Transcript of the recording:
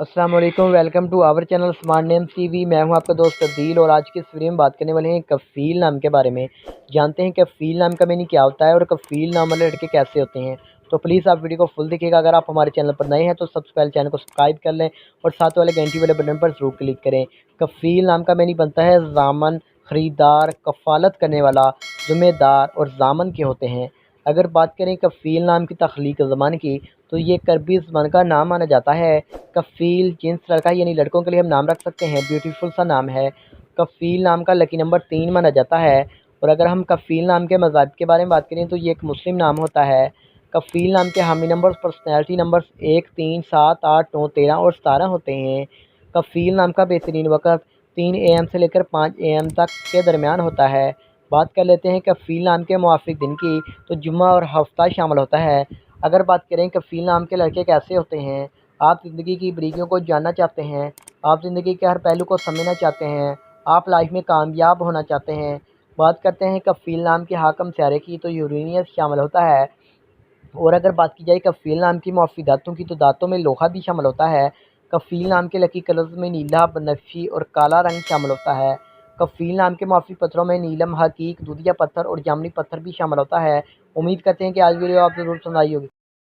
अस्सलाम वालेकुम, welcome to our channel smart names TV. मैं हूं आपका दोस्त तब्दील और आज की इस वीडियो में बात करने वाले हैं कफ़ील नाम के बारे में। जानते हैं कफ़ील नाम का मीनिंग क्या होता है और कफ़ील नाम वाले लड़के कैसे होते हैं। तो प्लीज़ आप वीडियो को फुल देखिएगा। अगर आप हमारे चैनल पर नए हैं तो सबसे पहले चैनल को सब्सक्राइब कर लें और साथ वाले घंटी वाले बटन पर ज़रूर क्लिक करें। कफ़ील नाम का मीनिंग बनता है ज़ामन, ख़रीदार, कफ़ालत करने वाला, ज़िम्मेदार और ज़ामन के होते हैं। अगर बात करें कफ़ील नाम की तख्लीक ज़बान की, तो ये करबी ज़बान का नाम माना जाता है। कफ़ील जिन्स लड़का यानी लड़कों के लिए हम नाम रख सकते हैं, ब्यूटीफुल सा नाम है। कफ़ील नाम का लकी नंबर 3 माना जाता है। और अगर हम कफ़ील नाम के मज़ाहिब के बारे में बात करें तो ये एक मुस्लिम नाम होता है। कफ़ील नाम के हामी नंबर्स पर्सनैलिटी नंबर्स 1, 3, 7, 8, 9, 13 और 17 होते हैं। कफ़ील नाम का बेहतरीन वक़्त 3 AM से लेकर 5 AM तक के दरमियान होता है। बात कर लेते हैं कफ़ील नाम के मुआफ़िक दिन की, तो जुम्मा और हफ्ता शामिल होता है। अगर बात करें कफ़ील नाम के लड़के कैसे होते हैं, आप ज़िंदगी की बारीकियों को जानना चाहते हैं, आप ज़िंदगी के हर पहलू को समझना चाहते हैं, आप लाइफ में कामयाब होना चाहते हैं। बात करते हैं कफ़ील नाम के हाकम स्यारे की, तो यूरेनियस शामिल होता है। और अगर बात की जाए कफ़ील नाम की मुआफ़ी दाँतों की, तो दाँतों में लोहा भी शामिल होता है। कफ़ील नाम के लकी कलर्स में नीला, बनफशी और काला रंग शामिल होता है। कफ़ील नाम के मुआफ़ी पत्थरों में नीलम, हकीक, दूधिया पत्थर और जामनी पत्थर भी शामिल होता है। उम्मीद करते हैं कि आज वीडियो आपको ज़रूर पसंद आई होगी।